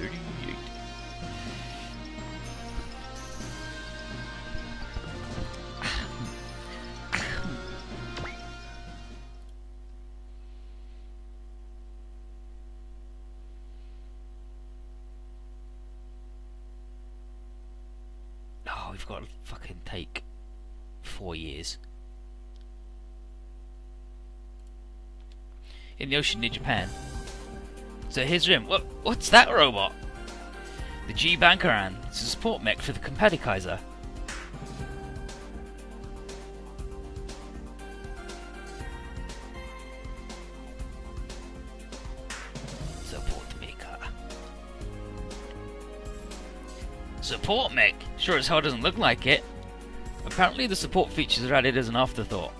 38. Oh, we've got to fucking take 4 years. In the ocean near Japan. So here's Rim. What's that robot? The G Bankaran. It's a support mech for the Compadikaiser. Support mecha. Support mech? Sure as hell doesn't look like it. Apparently the support features are added as an afterthought.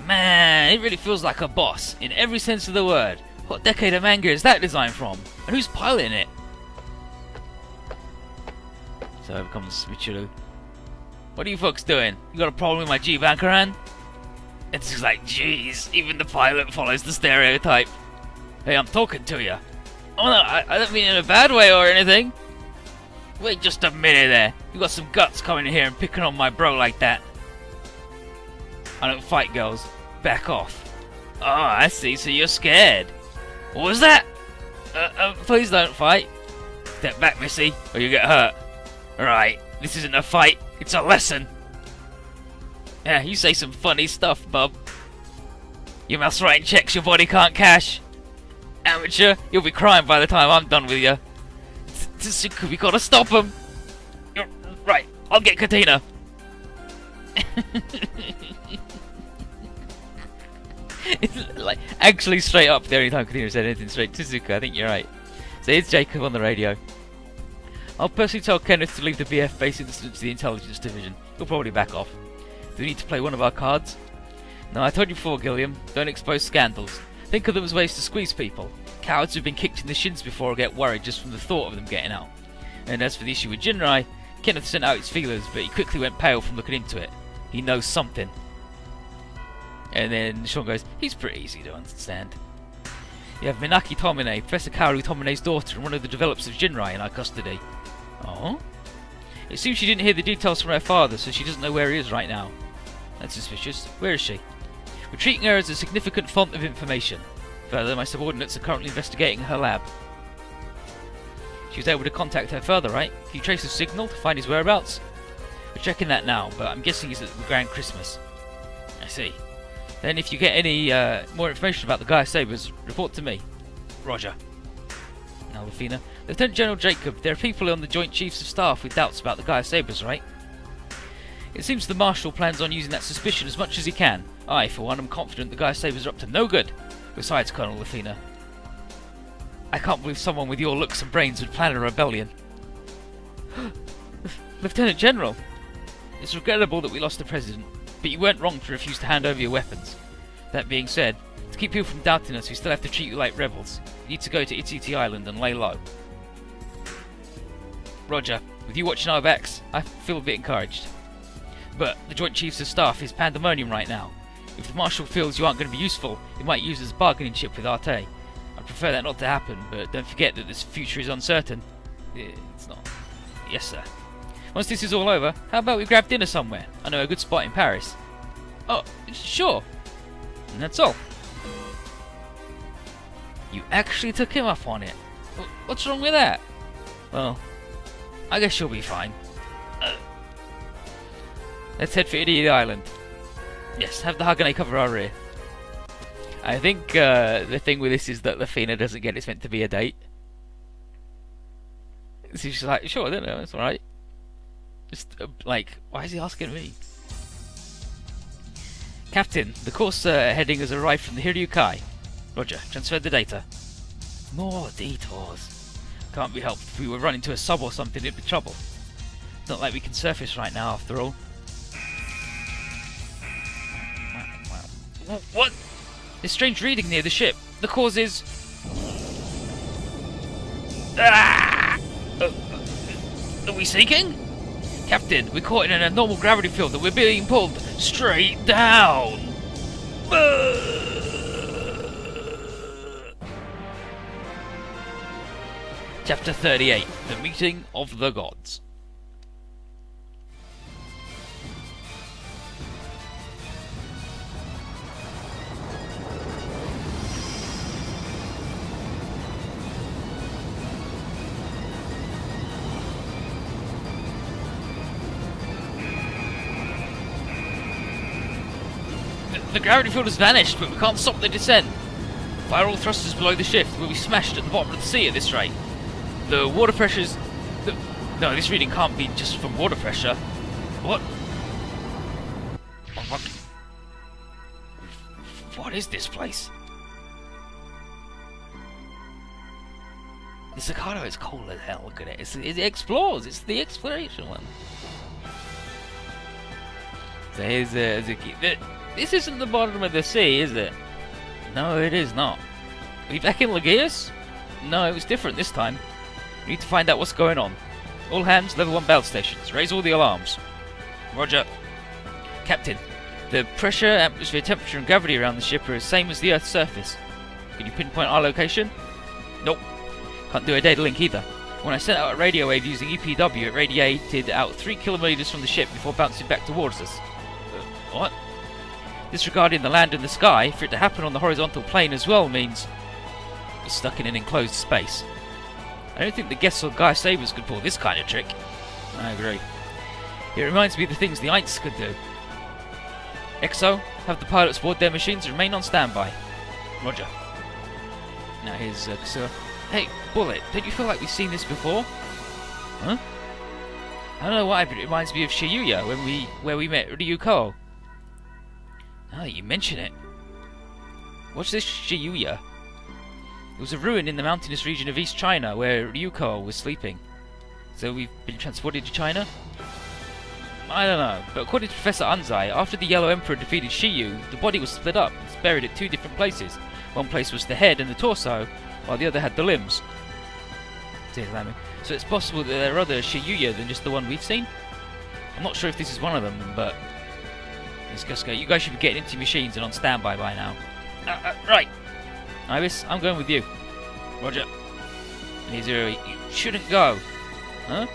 Man, it really feels like a boss, in every sense of the word. What decade of manga is that design from? And who's piloting it? So here comes Michiru. What are you folks doing? You got a problem with my G Bankaran? It's just like, jeez, even the pilot follows the stereotype. Hey, I'm talking to you. Oh no, I don't mean in a bad way or anything. Wait just a minute there. You got some guts coming in here and picking on my bro like that. I don't fight girls. Back off. Oh, I see, so you're scared. What was that? Please don't fight. Step back, Missy, or you get hurt. Right, this isn't a fight, it's a lesson. Yeah, you say some funny stuff, bub. Your mouth's writing checks your body can't cash. Amateur, you'll be crying by the time I'm done with you. Tsuku, we gotta stop him. You're right, I'll get Katina. It's like actually straight up the only time Katina said anything straight. Tsuku, I think you're right. So here's Jacob on the radio. I'll personally tell Kenneth to leave the BF base instance to the intelligence division. He'll probably back off. Do we need to play one of our cards? No, I told you before, Gilliam. Don't expose scandals. Think of them as ways to squeeze people. Cowards who've been kicked in the shins before get worried just from the thought of them getting out. And as for the issue with Jinrai, Kenneth sent out his feelers, but he quickly went pale from looking into it. He knows something. And then Sean goes, he's pretty easy to understand. You have Minaki Tomine, Professor Kaoru Tomine's daughter, and one of the developers of Jinrai in our custody. Oh? It seems she didn't hear the details from her father, so she doesn't know where he is right now. That's suspicious. Where is she? We're treating her as a significant font of information. Further, my subordinates are currently investigating her lab. She was able to contact her father, right? Can you trace the signal to find his whereabouts? We're checking that now, but I'm guessing he's at the Grand Christmas. I see. Then if you get any more information about the Gaia Sabers, report to me. Roger. Now, Lafina. Lieutenant General Jacob, there are people on the Joint Chiefs of Staff with doubts about the Gaia Sabers, right? It seems the Marshal plans on using that suspicion as much as he can. I, for one, am confident the Gaia Sabers are up to no good. Besides, Colonel Lafina, I can't believe someone with your looks and brains would plan a rebellion. Lieutenant General, it's regrettable that we lost the President, but you weren't wrong to refuse to hand over your weapons. That being said, to keep people from doubting us, we still have to treat you like rebels. You need to go to Ititi Island and lay low. Roger. With you watching our backs, I feel a bit encouraged. But the Joint Chiefs of Staff is pandemonium right now. If the Marshal feels you aren't going to be useful, he might use it as a bargaining chip with Arte. I prefer that not to happen, but don't forget that this future is uncertain. It's not. Yes, sir. Once this is all over, how about we grab dinner somewhere? I know a good spot in Paris. Oh, sure. And that's all. You actually took him up on it. What's wrong with that? Well, I guess you'll be fine. Let's head for Idiot Island. Yes, have the Hagane cover our rear. I think the thing with this is that Lafina doesn't get it's meant to be a date. So she's like, sure, I don't know, it's alright. Just, like, why is he asking me? Captain, the course heading has arrived from the Hiryu Kai. Roger, transfer the data. More detours. Can't be helped. If we were running into a sub or something, it'd be trouble. Not like we can surface right now, after all. What? There's strange reading near the ship. The cause is... Ah! Are we sinking? Captain, we're caught in an abnormal gravity field and we're being pulled straight down. Chapter 38, The Meeting of the Gods. The gravity field has vanished, but we can't stop the descent. Fire all thrusters below the ship. We'll be smashed at the bottom of the sea at this rate. The water pressure's... No, this reading can't be just from water pressure. What? What is this place? The Staccato is cold as hell, look at it. It explores, it's the exploration one. So here's a key. This isn't the bottom of the sea, is it? No, it is not. Are we back in Lagias? No, it was different this time. We need to find out what's going on. All hands, level 1 battle stations. Raise all the alarms. Roger. Captain, the pressure, atmosphere, temperature and gravity around the ship are the same as the Earth's surface. Can you pinpoint our location? Nope. Can't do a data link either. When I sent out a radio wave using EPW, it radiated out 3 kilometers from the ship before bouncing back towards us. What? Disregarding the land and the sky, for it to happen on the horizontal plane as well means we're stuck in an enclosed space. I don't think the Guests or Gaia Sabers could pull this kind of trick. I agree. It reminds me of the things the Aints could do. Exo, have the pilots board their machines and remain on standby. Roger. Now here's Kasua. Hey, Bullet, don't you feel like we've seen this before? Huh? I don't know why, but it reminds me of Shibuya where we met Ryuko. Now that you mention it. What's this Shibuya? It was a ruin in the mountainous region of East China where Ryuko was sleeping. So we've been transported to China? I don't know, but according to Professor Anzai, after the Yellow Emperor defeated Shiyu, the body was split up. It's buried at 2 different places. One place was the head and the torso, while the other had the limbs. So it's possible that there are other Shibuya than just the one we've seen? I'm not sure if this is one of them, but... Let's just go. You guys should be getting into your machines and on standby by now. Right! Ibis, I'm going with you. Roger. Nizuru, you shouldn't go. Huh?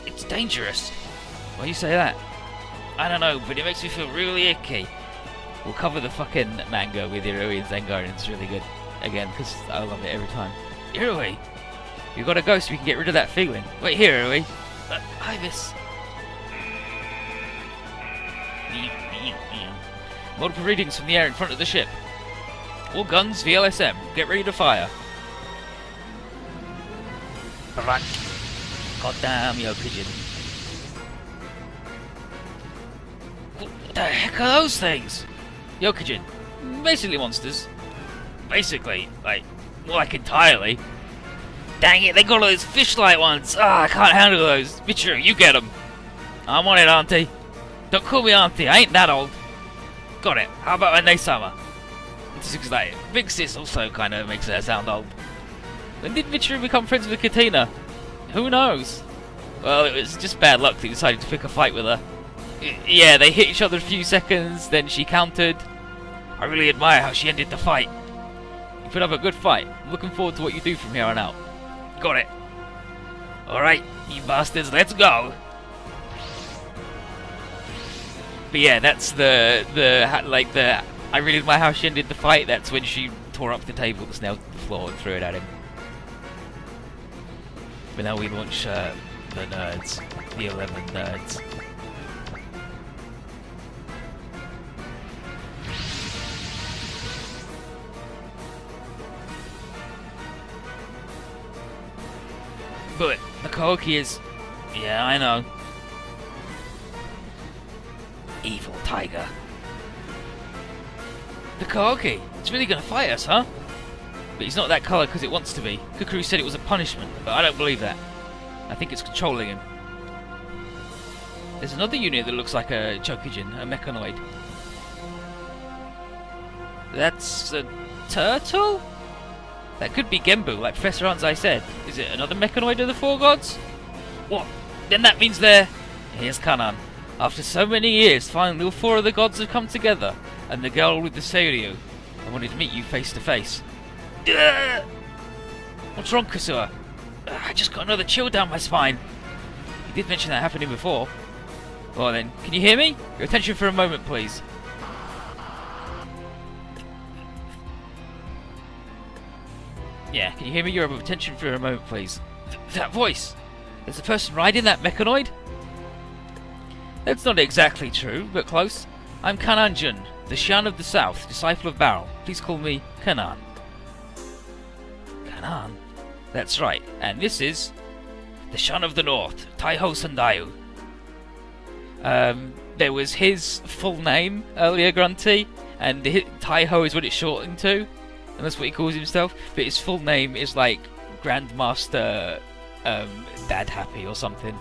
It's dangerous. Why do you say that? I don't know, but it makes me feel really icky. We'll cover the fucking manga with Irui and Zengar, and it's really good. Again, because I love it every time. Irui! You gotta go so we can get rid of that feeling. Wait here, Irui. Ibis. Multiple readings from the air in front of the ship. All guns, VLSM. Get ready to fire. Alright. Goddamn, yo pigeon. What the heck are those things? Yokujin. Basically monsters. Basically, more like entirely. Dang it, they got all those fish-like ones. I can't handle those. Michiru, you get them. I'm on it, Auntie. Don't call me Auntie, I ain't that old. Got it. How about Ane-sama? It's just like, Big Sis also kind of makes her sound old. When did Michiru become friends with Katina? Who knows? Well, it was just bad luck that he decided to pick a fight with her. Yeah, they hit each other a few seconds, then she countered. I really admire how she ended the fight. You put up a good fight. I'm looking forward to what you do from here on out. Got it. Alright, you bastards, let's go! But yeah, that's the I really admire how she ended the fight. That's when she tore up the table that's now on the floor and threw it at him. But now we launch the nerds. The 11 nerds. But the Koki is... Yeah, I know. Evil tiger. The Koki! It's really gonna fight us, huh? But he's not that colour because it wants to be. Kukuru said it was a punishment, but I don't believe that. I think it's controlling him. There's another unit that looks like a Chokujin, a mechanoid. That's a turtle? That could be Genbu, like Professor Anzai said. Is it another mechanoid of the Four Gods? What? Then that means they're... Here's Kanan. After so many years, finally all 4 of the gods have come together. And the girl with the Seiryu. I wanted to meet you face to face. What's wrong, Kasua? I just got another chill down my spine. You did mention that happening before. Well then, can you hear me? Your attention for a moment, please. Yeah, can you hear me? Your attention for a moment, please. That voice! There's a person riding that mechanoid? That's not exactly true, but close. I'm Kananjun, the Shan of the South, disciple of Baral. Please call me Kanan. Kanan? That's right, and this is the Shan of the North, Taiho Sandayu. There was his full name earlier, Grunty, and Taiho is what it's shortened to, and that's what he calls himself, but his full name is like Grandmaster Dad Happy or something.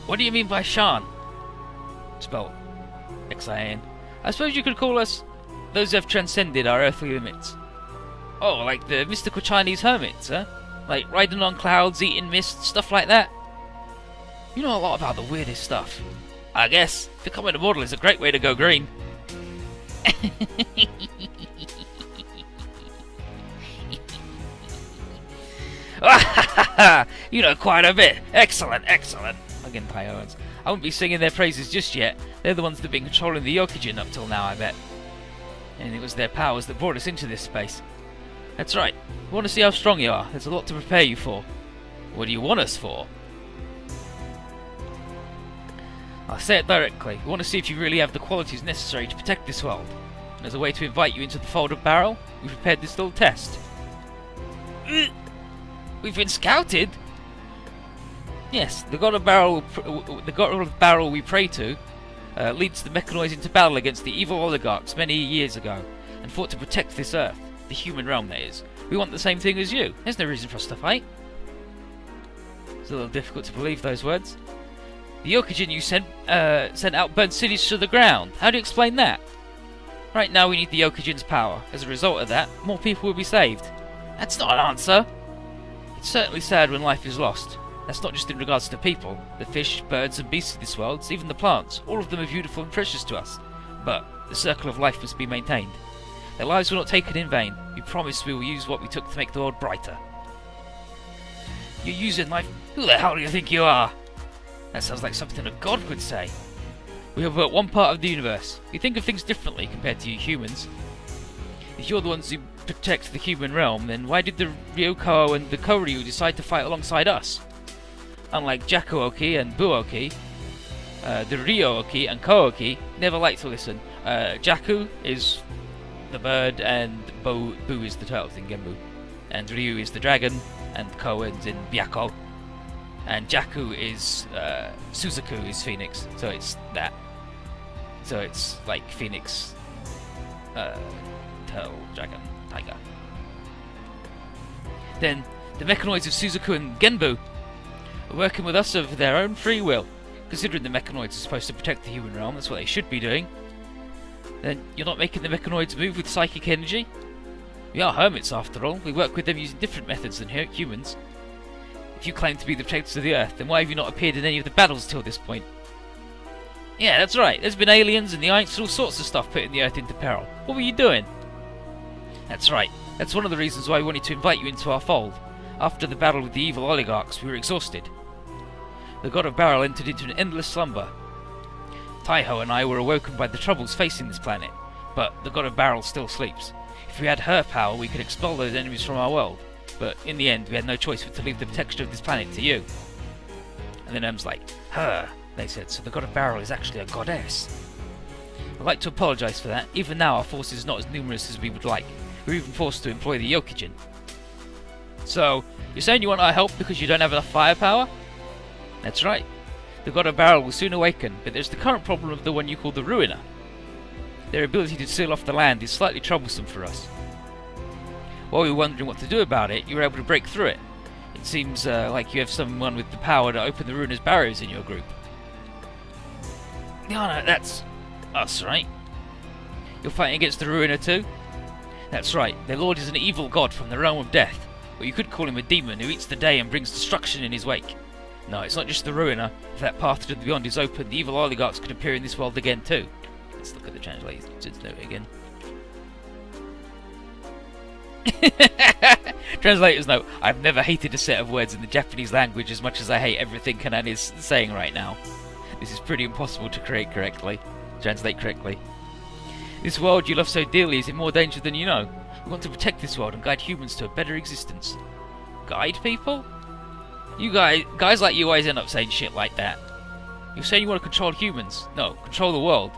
What do you mean by Shan? Spelled X-I-N. I suppose you could call us those who have transcended our earthly limits. Oh, like the mystical Chinese hermits, huh? Like riding on clouds, eating mist, stuff like that? You know a lot about the weirdest stuff. I guess becoming immortal is a great way to go green. You know quite a bit. Excellent, excellent. Again, Taihoans. I won't be singing their praises just yet. They're the ones that have been controlling the Yokijin up till now, I bet. And it was their powers that brought us into this space. That's right. We want to see how strong you are. There's a lot to prepare you for. What do you want us for? I'll say it directly. We want to see if you really have the qualities necessary to protect this world. And as a way to invite you into the fold of Baral, we prepared this little test. We've been scouted? Yes, the god of Baral we pray to leads the mechanoids into battle against the evil oligarchs many years ago, and fought to protect this earth, the human realm that is. We want the same thing as you. There's no reason for us to fight. It's a little difficult to believe those words. The Yokijin you sent out burned cities to the ground. How do you explain that? Right now we need the Yokijin's power. As a result of that, more people will be saved. That's not an answer. It's certainly sad when life is lost. That's not just in regards to people. The fish, birds and beasts of this world, even the plants, all of them are beautiful and precious to us. But the circle of life must be maintained. Their lives were not taken in vain. We promise we will use what we took to make the world brighter. You're using life? Who the hell do you think you are? That sounds like something a god would say. We are but one part of the universe. We think of things differently compared to you humans. If you're the ones who protect the human realm, then why did the Ryoko and the Koryu decide to fight alongside us? Unlike Jakuoki and Buoki, the Ryooki and Kooki never like to listen. Jaku is the bird, and Bu is the turtle in Genbu. And Ryu is the dragon, and Koen's in Byakko. And Jaku is Suzaku is Phoenix, so it's that. So it's like Phoenix, turtle, dragon, tiger. Then the mechanoids of Suzaku and Genbu are working with us of their own free will. Considering the mechanoids are supposed to protect the human realm, that's what they should be doing. Then you're not making the mechanoids move with psychic energy? We are hermits after all. We work with them using different methods than humans. If you claim to be the protectors of the Earth, then why have you not appeared in any of the battles till this point? Yeah, that's right. There's been aliens and the Aints and all sorts of stuff putting the Earth into peril. What were you doing? That's right. That's one of the reasons why we wanted to invite you into our fold. After the battle with the evil oligarchs, we were exhausted. The god of Baral entered into an endless slumber. Taiho and I were awoken by the troubles facing this planet, but the god of Baral still sleeps. If we had her power, we could expel those enemies from our world. But in the end, we had no choice but to leave the protection of this planet to you. And then Em's like, her, they said, so the god of Baral is actually a goddess. I'd like to apologise for that. Even now, our force is not as numerous as we would like. We're even forced to employ the Yokijin. So, you're saying you want our help because you don't have enough firepower? That's right. The god of Baral will soon awaken, but there's the current problem of the one you call the Ruiner. Their ability to seal off the land is slightly troublesome for us. While we were wondering what to do about it, you were able to break through it. It seems like you have someone with the power to open the Ruiner's barriers in your group. No, that's us, right? You're fighting against the Ruiner too? That's right, their lord is an evil god from the realm of death, or you could call him a demon who eats the day and brings destruction in his wake. No, it's not just the Ruiner. If that path to the beyond is open, the evil oligarchs could appear in this world again too. Let's look at the translated note again. Translator's note: I've never hated a set of words in the Japanese language as much as I hate everything Kanan is saying right now. This is pretty impossible to translate correctly. This world you love so dearly is in more danger than you know. We want to protect this world and guide humans to a better existence. Guide people? You guys like you always end up saying shit like that. You're saying you want to control humans. No, control the world.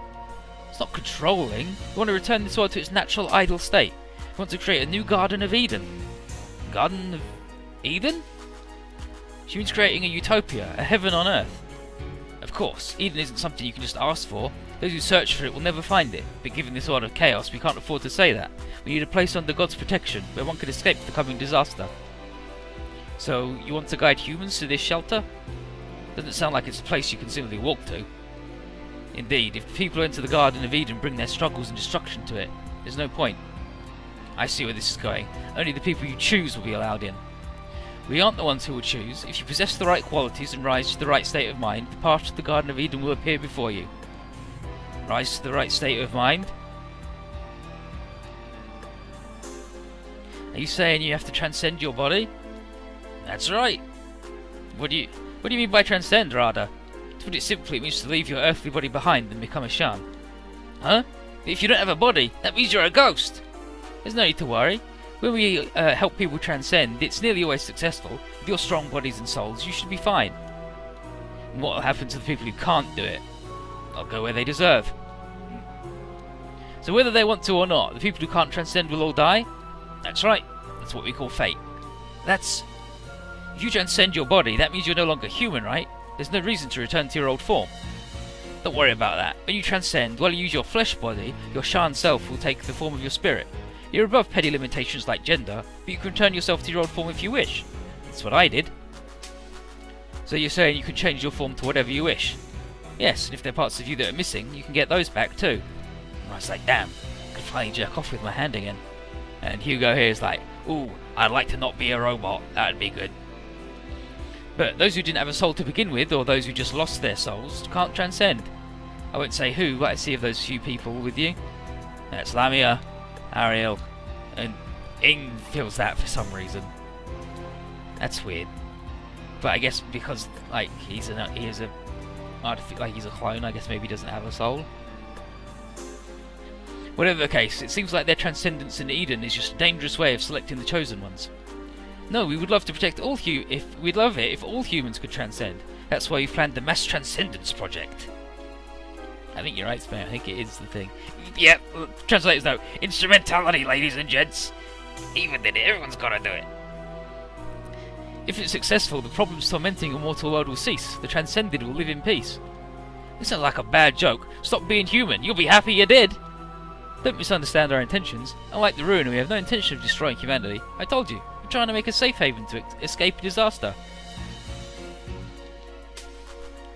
It's not controlling. You want to return this world to its natural idle state. You want to create a new Garden of Eden. Garden of Eden? She means creating a utopia, a heaven on earth. Of course, Eden isn't something you can just ask for. Those who search for it will never find it. But given this world of chaos, we can't afford to say that. We need a place under God's protection, where one can escape the coming disaster. So, you want to guide humans to this shelter? Doesn't sound like it's a place you can simply walk to. Indeed, if the people who enter the Garden of Eden bring their struggles and destruction to it, there's no point. I see where this is going. Only the people you choose will be allowed in. We aren't the ones who will choose. If you possess the right qualities and rise to the right state of mind, the path to the Garden of Eden will appear before you. Rise to the right state of mind? Are you saying you have to transcend your body? That's right. What do you mean by transcend, Radha? To put it simply, it means to leave your earthly body behind and become a Shan. Huh? If you don't have a body, that means you're a ghost! There's no need to worry. When we help people transcend, it's nearly always successful. With your strong bodies and souls, you should be fine. And what will happen to the people who can't do it? They'll go where they deserve. So whether they want to or not, the people who can't transcend will all die? That's right. That's what we call fate. If you transcend your body, that means you're no longer human, right? There's no reason to return to your old form. Don't worry about that. When you transcend, while you use your flesh body, your Shan self will take the form of your spirit. You're above petty limitations like gender, but you can return yourself to your old form if you wish. That's what I did. So you're saying you can change your form to whatever you wish? Yes, and if there are parts of you that are missing, you can get those back too. And I was like, damn, I can finally jerk off with my hand again. And Hugo here is like, ooh, I'd like to not be a robot, that'd be good. But those who didn't have a soul to begin with, or those who just lost their souls, can't transcend. I won't say who, but I see of those few people with you. That's Lamia, Ariel, and Ing feels that for some reason. That's weird. But I guess because he's a clone, I guess maybe he doesn't have a soul. Whatever the case, it seems like their transcendence in Eden is just a dangerous way of selecting the chosen ones. No, we would love to protect we'd love it if all humans could transcend. That's why we've planned the Mass Transcendence Project. I think you're right, Spam. I think it is the thing. Yep, translators know. Instrumentality, ladies and gents. Even then, everyone's gotta do it. If it's successful, the problems tormenting a mortal world will cease. The transcended will live in peace. This sounds like a bad joke. Stop being human. You'll be happy you did. Don't misunderstand our intentions. Unlike the Ruiner, we have no intention of destroying humanity. I told you. We're trying to make a safe haven to escape disaster.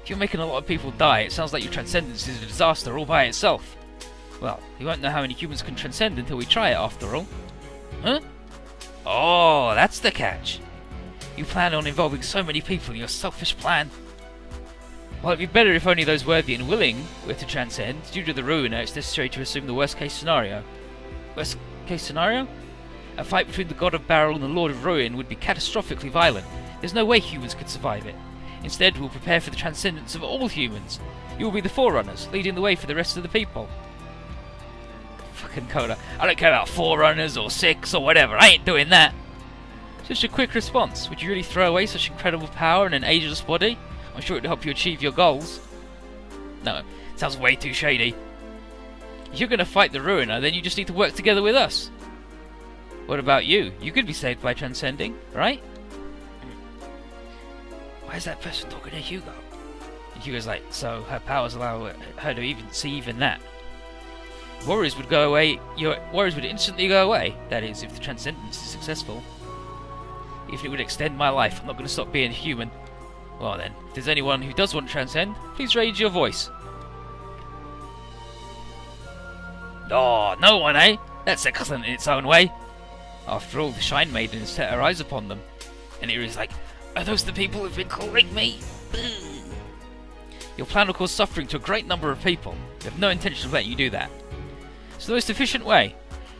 If you're making a lot of people die, it sounds like your transcendence is a disaster all by itself. Well, we won't know how many humans can transcend until we try it, after all. Huh? Oh, that's the catch. You plan on involving so many people in your selfish plan. Well, it'd be better if only those worthy and willing were to transcend. Due to the Ruiner, it's necessary to assume the worst case scenario. Worst case scenario? A fight between the God of Barrel and the Lord of Ruin would be catastrophically violent. There's no way humans could survive it. Instead, we'll prepare for the transcendence of all humans. You will be the Forerunners, leading the way for the rest of the people. Fucking Coda. I don't care about Forerunners or 6 or whatever. I ain't doing that. Such a quick response. Would you really throw away such incredible power in an ageless body? I'm sure it'd help you achieve your goals. No, sounds way too shady. If you're going to fight the Ruiner, then you just need to work together with us. What about you? You could be saved by transcending, right? Why is that person talking to Hugo? And Hugo's like, so her powers allow her to even see even that. Worries would go away. Your worries would instantly go away. That is, if the transcendence is successful. If it would extend my life, I'm not going to stop being human. Well then, if there's anyone who does want to transcend, please raise your voice. Oh, no one, eh? That's excellent in its own way. After all, the Shine Maiden has set her eyes upon them. And Irie's like, are those the people who've been calling me? Your plan will cause suffering to a great number of people. We have no intention of letting you do that. So the most efficient way,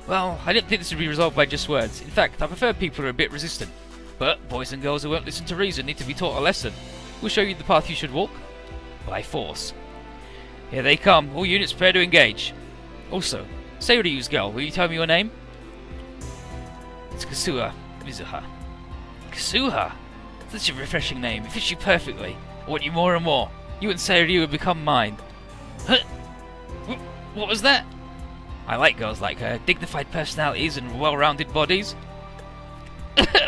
Well, I didn't think this would be resolved by just words. In fact, I prefer people who are a bit resistant. But boys and girls who won't listen to reason need to be taught a lesson. We'll show you the path you should walk. By force. Here they come. All units prepare to engage. Also, Seiryu's girl, will you tell me your name? It's Kasuha Mizuha. Kasuha? Such a refreshing name. It fits you perfectly. I want you more and more. You and Seiryu will become mine. Huh? What was that? I like girls like her. Dignified personalities and well-rounded bodies.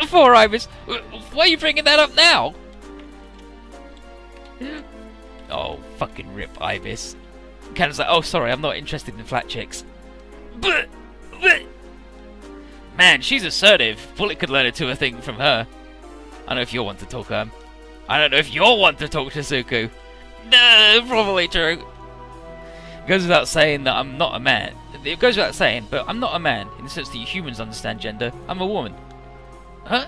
Poor Ibis. Why are you bringing that up now? Oh, fucking rip, Ibis. Cannon's like, oh, sorry, I'm not interested in flat chicks. Man, she's assertive. Bullet could learn a two thing from her. I don't know if you'll want to talk, I don't know if you'll want to talk to Suku. No, probably true. It goes without saying that I'm not a man. It goes without saying, but I'm not a man, in the sense that you humans understand gender. I'm a woman. Huh?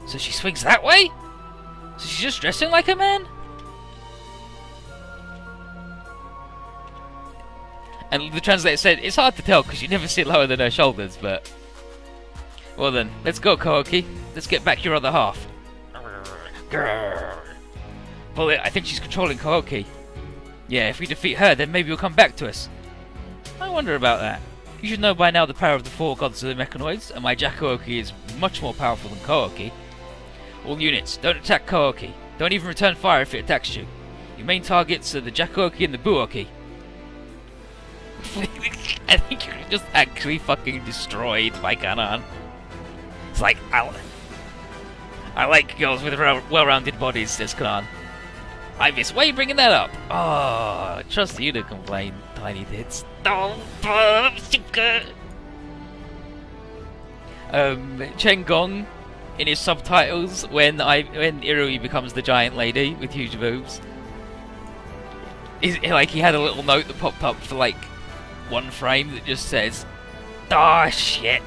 So she swings that way? So she's just dressing like a man? And the translator said, it's hard to tell because you never see it lower than her shoulders, but... Well then, let's go, Kohoki. Let's get back your other half. Bullet, I think she's controlling Kohoki. Yeah, if we defeat her, then maybe you'll come back to us. I wonder about that. You should know by now the power of the four gods of the mechanoids, and my Jakuoki is much more powerful than Kohoki. All units, don't attack Kohoki. Don't even return fire if it attacks you. Your main targets are the Jakuoki and the Buoki. I think you're just actually fucking destroyed by Kanan. It's like, I like girls with well-rounded bodies, says Kanan. Ibis, why are you bringing that up? Oh, trust you to complain, tiny tits. Chen Gong, in his subtitles, when Irui becomes the giant lady with huge boobs, he had a little note that popped up for like one frame that just says, "Ah, shit,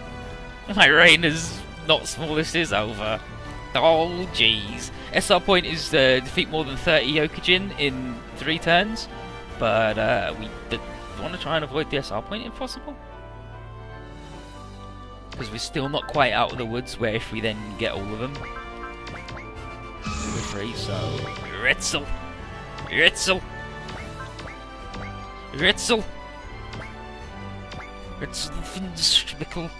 my reign is not smallest is over." Oh jeez. SR point is defeat more than 30 Yokujin in 3 turns, but we want to try and avoid the SR point if possible, because we're still not quite out of the woods where if we then get all of them we're free. So Ritzel, Ritzel, Ritzel, Ritzel.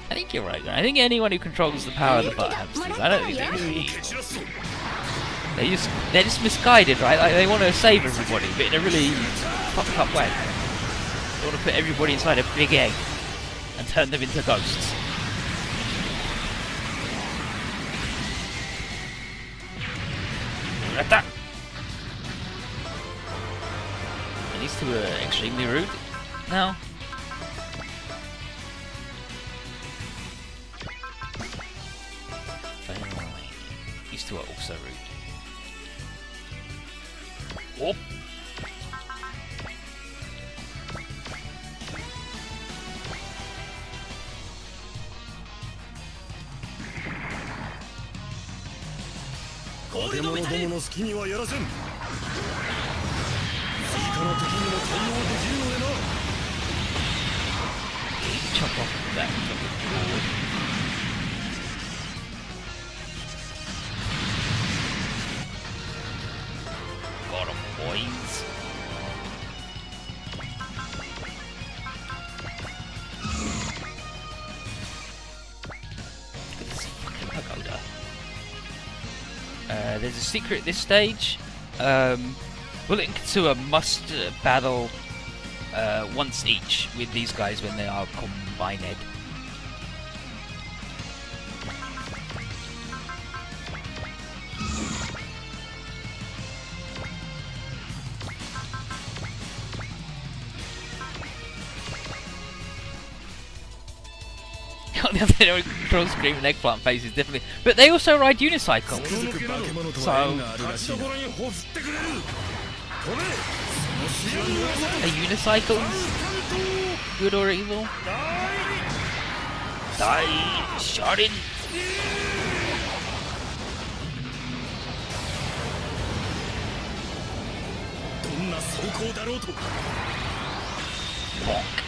I think you're right. I think anyone who controls the power of the butt hamsters, I don't think they're just misguided, right? Like they want to save everybody, but in a really fucked up way. They want to put everybody inside a big egg and turn them into ghosts. Attack! And these two are extremely rude now. These two are also rude. Whoop! Chop off that fucking board. Got 'em, boys. Look at this fucking pagoda. There's a secret at this stage. Bullet and Katsua must battle once each with these guys when they are combined. The other thing control scream and eggplant face is definitely, but they also ride unicycles. So are unicycles good or evil? Die, Sharin. Bonk.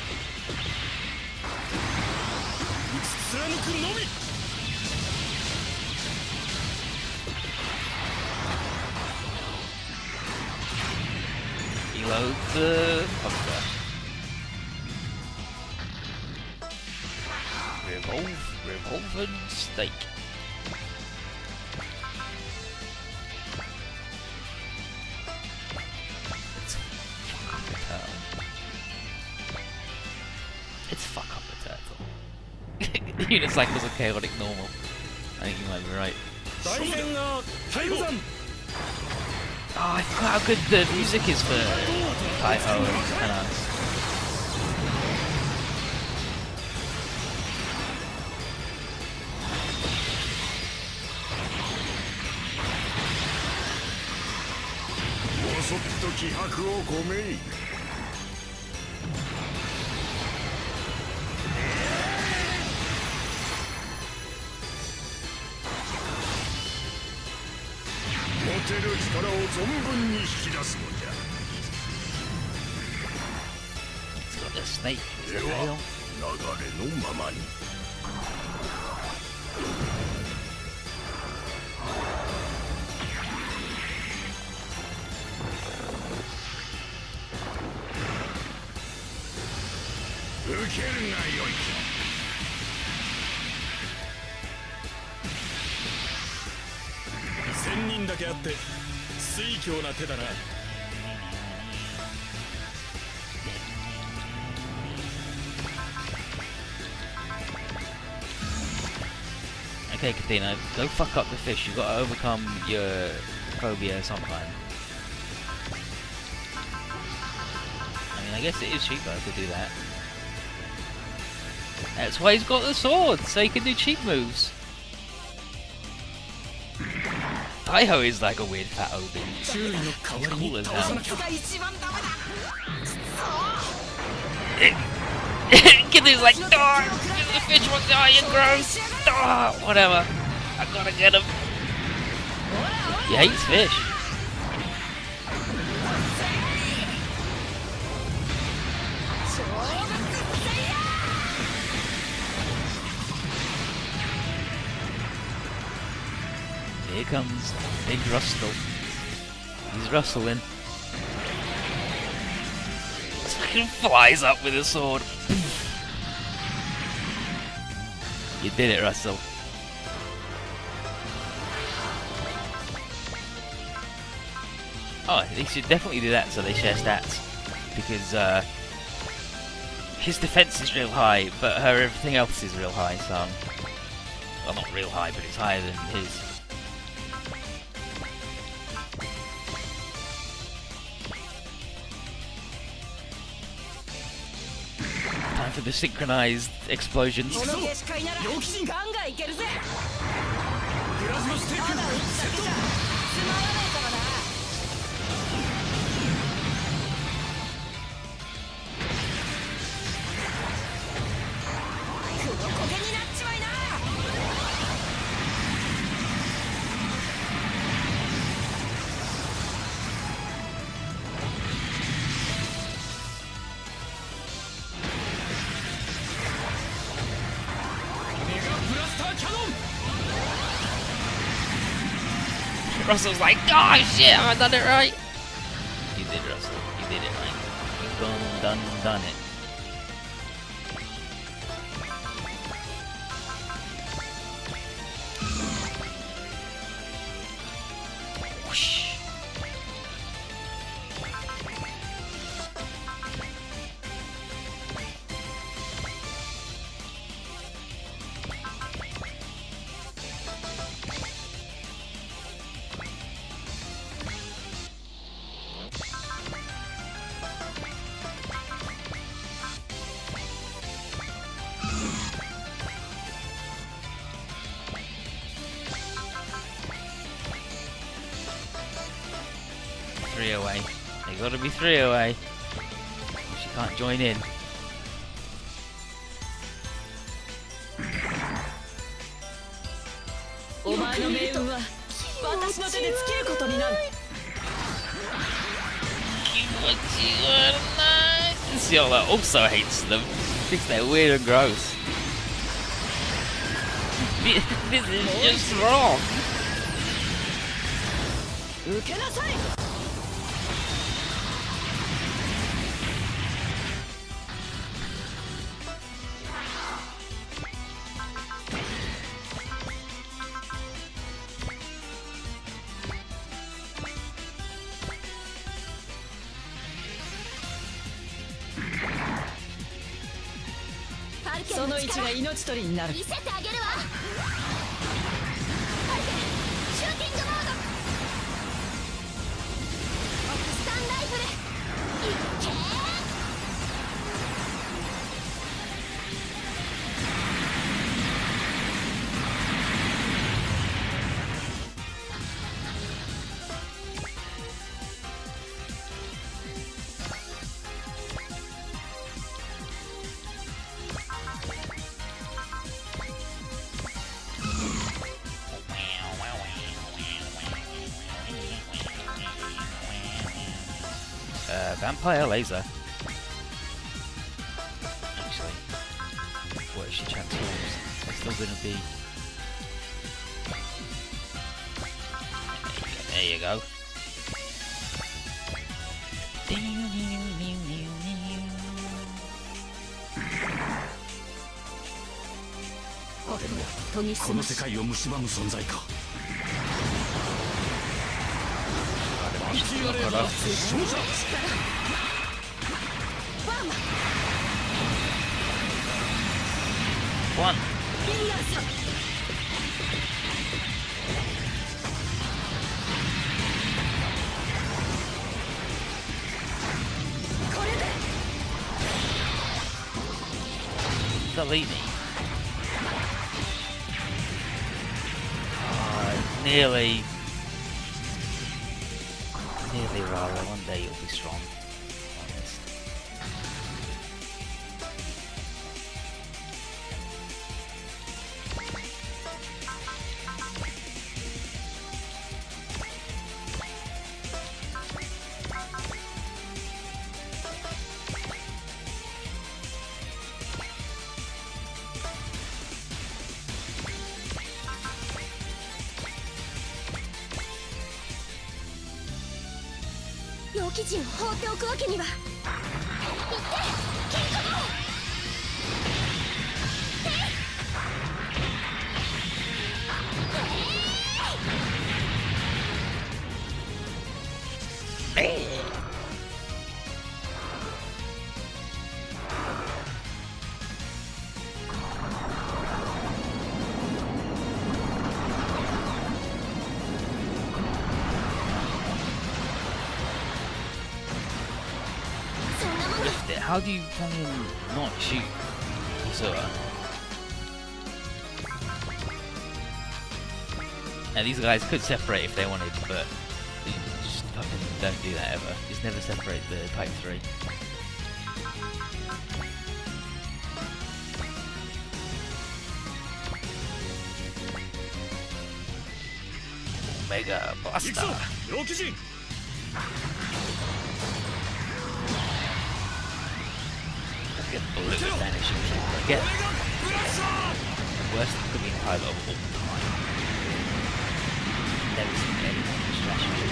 Reload the hunter. Revolving stake. Let's fuck up the turtle. Let's fuck up the turtle. Unicycle's a chaotic normal. I think you might be right. Oh, I forgot how good the music is for Taiho and us. It's got the snake as a tail. Okay, Katina, go fuck up the fish. You've got to overcome your phobia sometime. I mean, I guess it is cheaper to do that. That's why he's got the sword, so he can do cheap moves. Taiho is like a weird fat Obi. He's cool as hell. Kitty's like, the fish won't die, you're gross. Whatever. I gotta get him. He hates fish. Here comes Big Rustle. He's rustling. He fucking flies up with a sword. You did it, Russell. Oh, they should definitely do that so they share stats. Because his defense is real high, but her everything else is real high, so... Well, not real high, but it's higher than his. Time for the synchronized explosions. Russell's like, oh shit, have I done it right? You did, Russell. You did it right. You've done it. Whoosh. Three away. They gotta be 3 away. She can't join in. Ciolo also hates them. Thinks they're weird and gross. This is just wrong. 受けなさい。その位置が命取りになる。見せてあげるわ。シューティングモード。スタンライフル。いっけー。Vampire laser. Actually, what if she transforms? It's still gonna be. There you go. There この世界を蝕む存在か。One. これで Delete me. Nearly rather. One day you'll be strong. Honest.楊貴人を放っておくわけには。行ってケンコバHow do you fucking not shoot Zora? Now these guys could separate if they wanted, but just fucking don't do that ever. Just never separate the Type 3. Mega Blaster! Get bullet vanishing again. Worst cooking pilot of all time. Never seen anyone with strategy.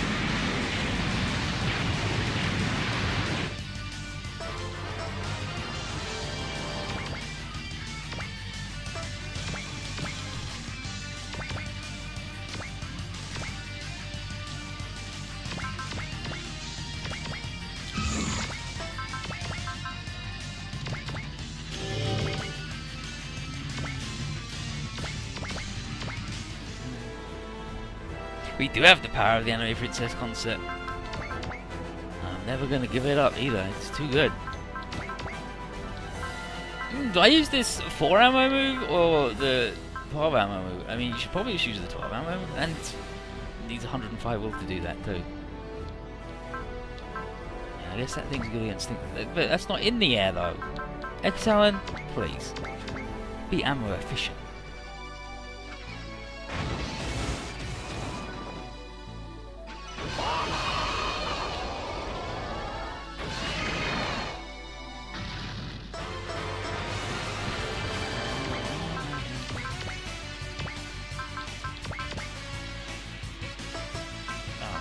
We do have the power of the Anime Princess concept. I'm never gonna give it up either, it's too good. Do I use this 4 ammo move or the 12 ammo move? I mean, you should probably just use the 12 ammo move, and it needs 105 will to do that too. Yeah, I guess that thing's good against things, but that's not in the air though. Exalen, please. Be ammo efficient.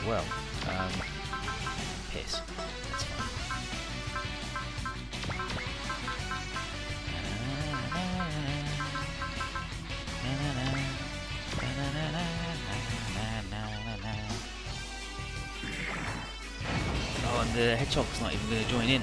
well. Piss. That's fine. Oh, and the hedgehog's not even going to join in.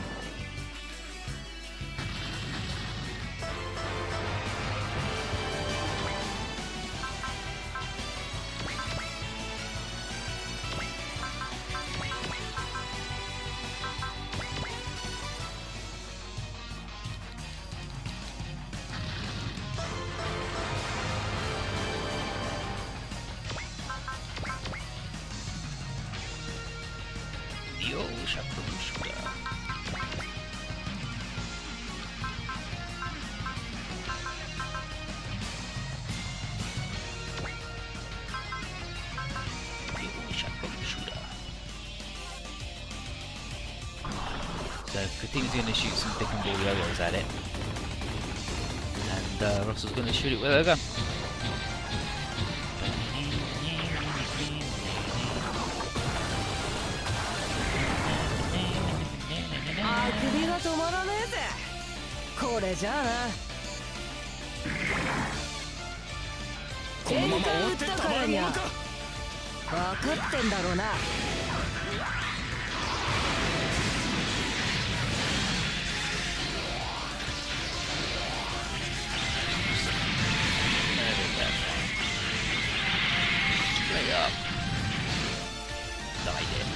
The old Shakurushka. So Katima's going to shoot some dick and ball yo-yos at it, and Russell's going to shoot it with her gun. Straight up. Died it.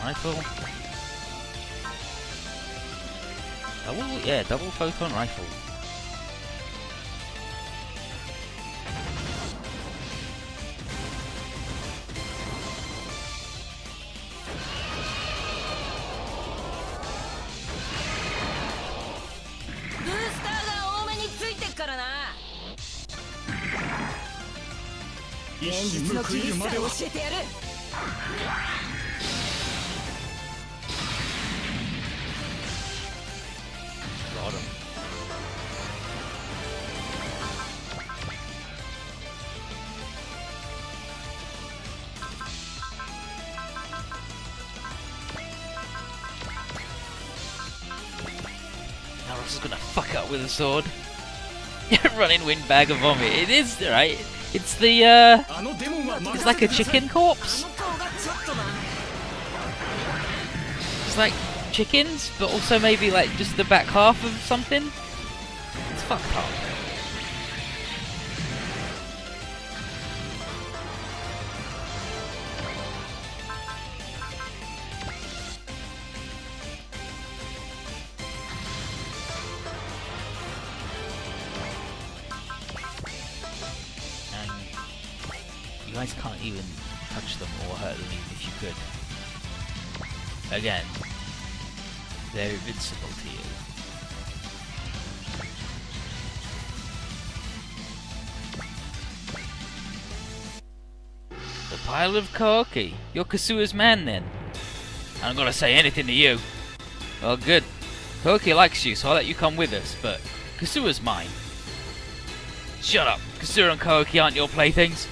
Rifle. Double photon rifle. Got him. Now Ross is gonna fuck up with a sword. Running windbag of vomit. It is, right? It's the, it's like a chicken corpse. It's like chickens, but also maybe like just the back half of something. It's fucked up. And you guys can't even touch them or hurt them even if you could. Again, they're invincible to you. The pile of Koki. You're Kasua's man then. I'm not gonna say anything to you. Well, good. Koki likes you, so I'll let you come with us, but Kasua's mine. Shut up. Kasua and Koki aren't your playthings.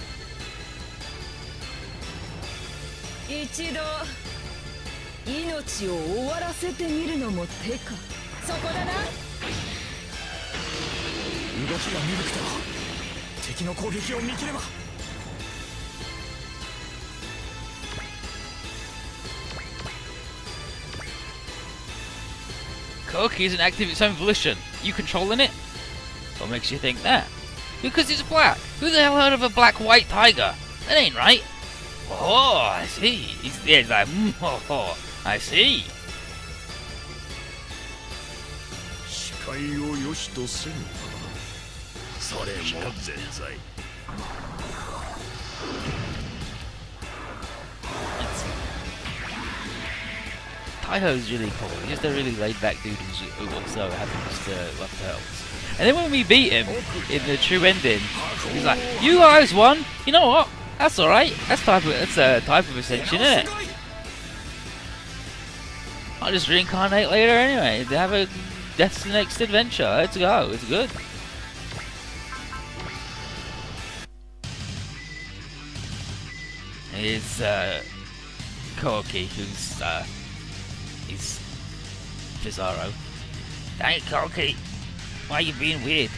Koki isn't active its own volition. You controlling it? What makes you think that? Because it's black. Who the hell heard of a black-white tiger? That ain't right. Oh, I see. He's like, oh, I see. Taiho's really cool. He's just a really laid-back dude who also happens to love turtles. And then when we beat him in the true ending, he's like, "You guys won. You know what? That's all right. That's a type of ascension, isn't it? I'll just reincarnate later anyway. Have a that's the next adventure. Let's go. It's good." is Koki, who's is Bizarro. Dang it, Koki! Why are you being weird?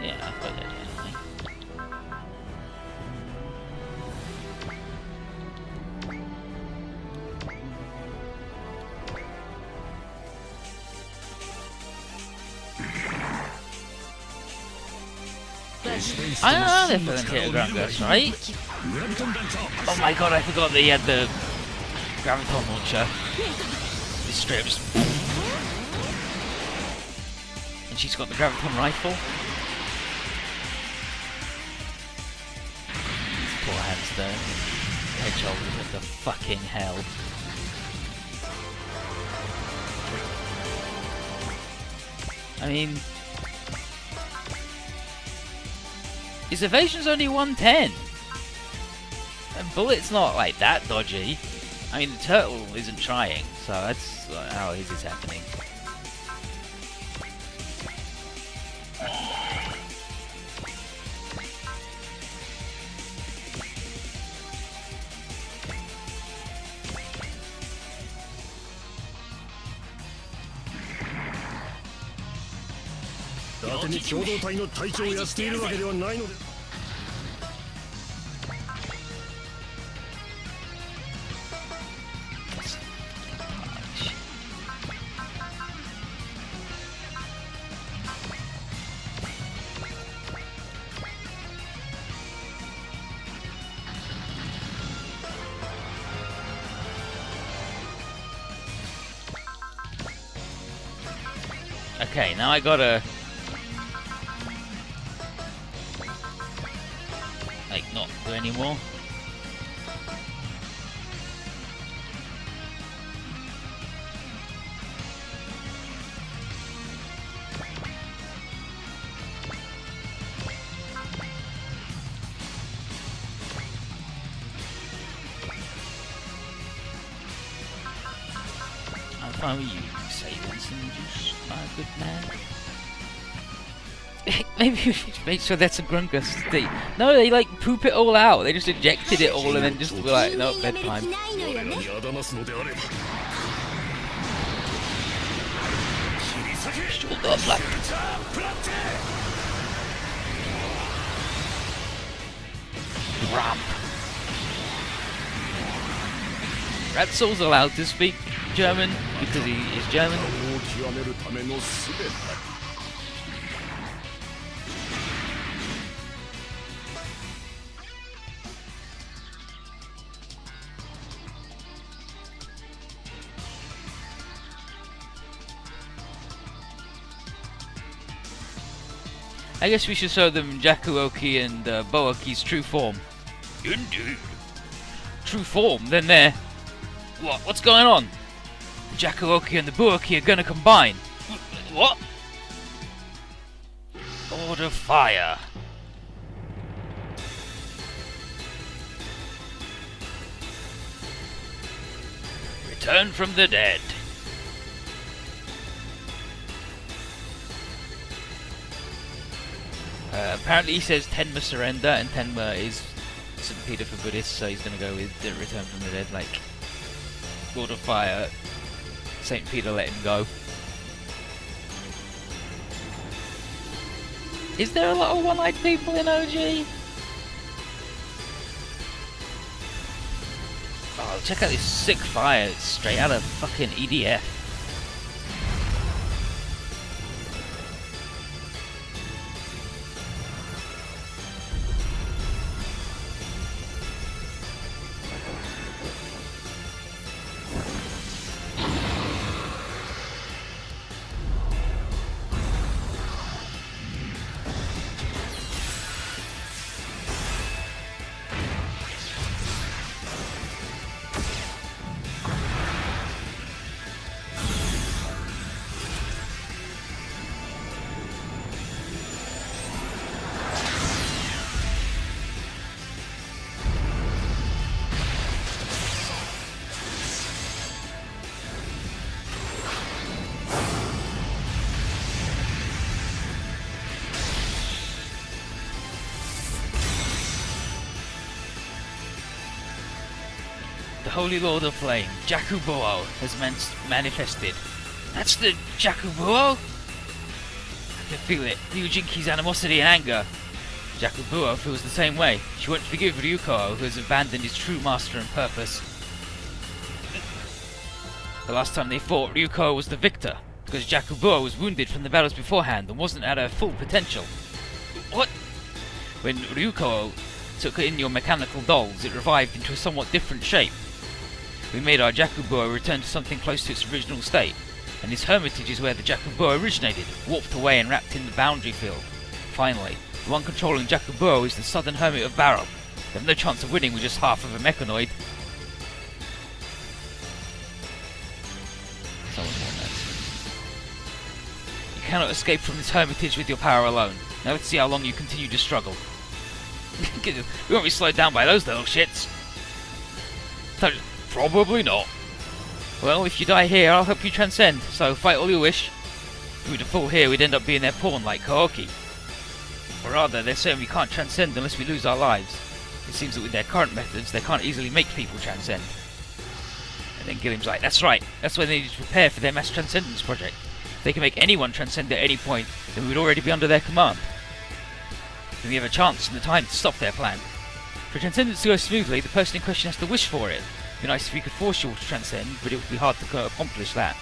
Yeah, I've got that anyway. I don't know they're filling here Grandgus, right? グラビトンランチャー Oh my god, I forgot that he had the Graviton launcher. This straight up just... And she's got the Graviton rifle. This poor hamster. Hedgehog, what the fucking hell. I mean... His evasion's only 110! And Bullet's not like that dodgy. I mean, the turtle isn't trying, so that's how is this happening. Okay, now I gotta... like, not do any more. I'm fine with you, Savings and Juice, my good man. Maybe we should make sure that's a Grungus. No, they like poop it all out. They just ejected it all and then just were like, no, bedtime. 我らにあだますのであれば切り裂け Shut up, lad. チャープラッテ Ramp. Ratsol's allowed to speak German because he is German. を極めるための術だ I guess we should show them Jakuoki and Boaki's true form. Indeed. True form? Then they're... What? What's going on? The Jakuoki and the Boaki are gonna combine. What? Order fire. Return from the dead. Apparently he says Tenma surrender, and Tenma is St. Peter for Buddhists, so he's gonna go with the Return from the Dead, like Lord of Fire, St. Peter let him go. Is there a lot of one-eyed people in OG? Oh, check out this sick fire, it's straight out of fucking EDF. Holy Lord of Flame, Jakubuo, has manifested. That's the Jakubuo? I can feel it. Ryujinki's animosity and anger. Jakubuo feels the same way. She won't forgive Ryuko, who has abandoned his true master and purpose. The last time they fought, Ryuko was the victor, because Jakubuo was wounded from the battles beforehand and wasn't at her full potential. What? When Ryuko took in your mechanical dolls, it revived into a somewhat different shape. We made our Jakubuo return to something close to its original state, and this hermitage is where the Jakubuo originated, warped away and wrapped in the boundary field. Finally, the one controlling Jakubuo is the Southern Hermit of Barrow. They have no chance of winning with just half of a mechanoid. You cannot escape from this hermitage with your power alone. Now let's see how long you continue to struggle. We won't be slowed down by those little shits. Probably not. Well, if you die here, I'll help you transcend, so fight all you wish. If we were to fall here, we'd end up being their pawn like Kaoki. Or rather, they're saying we can't transcend unless we lose our lives. It seems that with their current methods, they can't easily make people transcend. And then Gilliam's like, that's right, that's why they need to prepare for their mass transcendence project. If they can make anyone transcend at any point, then we'd already be under their command. Then we have a chance and the time to stop their plan. For transcendence to go smoothly, the person in question has to wish for it. It'd be nice if we could force you all to transcend, but it would be hard to accomplish that.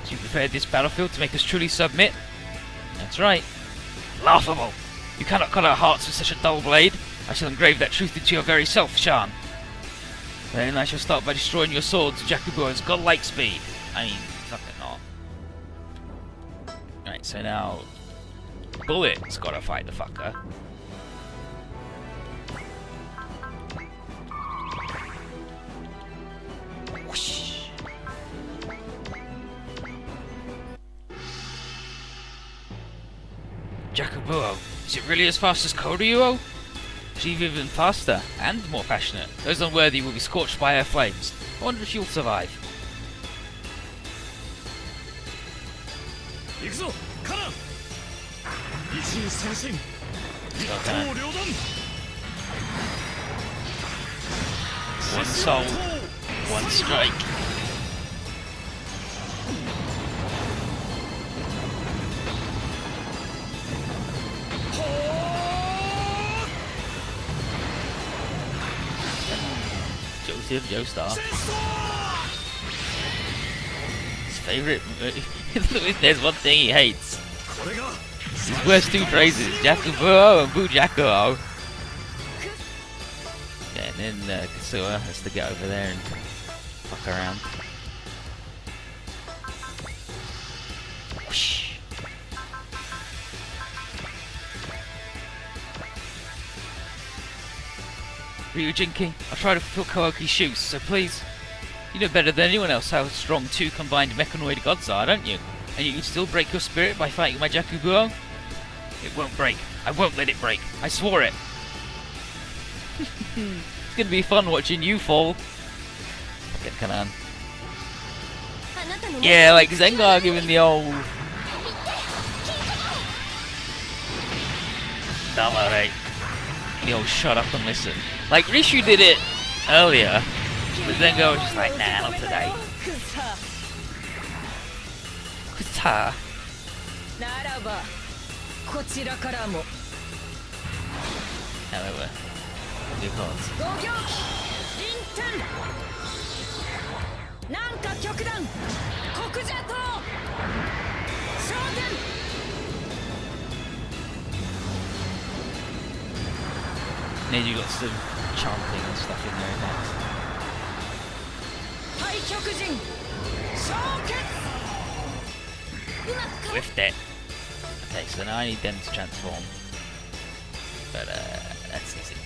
So you prepared this battlefield to make us truly submit? That's right. Laughable! You cannot cut our hearts with such a dull blade. I shall engrave that truth into your very self, Shan. Then I shall start by destroying your swords, Jakubuo's godlike speed. I mean, fucking not. Alright, so now... Bullet's gotta fight the fucker. Whoosh. Jakubuo, is it really as fast as Koryuo? She's even faster and more passionate. Those unworthy will be scorched by her flames. I wonder if she'll survive. 行くぞカナン一心先進一刀両断 One soul, one strike. Joseph Joestar. His favourite. If there's one thing he hates, his worst two phrases: Jakubuo and Bujakuo. Yeah, and then Kasua has to get over there and fuck around. Whoosh. Ryujinki, I'll try to fulfill Kaoki's shoes, so please. You know better than anyone else how strong two combined mechanoid gods are, don't you? And you can still break your spirit by fighting my Jakubuo? It won't break. I won't let it break. I swore it. It's gonna be fun watching you fall. Fucking Kanan. Yeah, like Zengar giving the old... Damn, the old shut up and listen. Like Rishu did it earlier, but Zengar was just like, nah, not today. Kuta. However, new cards. Need you got some chanting and stuff in there next. Whiffed it. Okay, so now I need them to transform. But that's easy.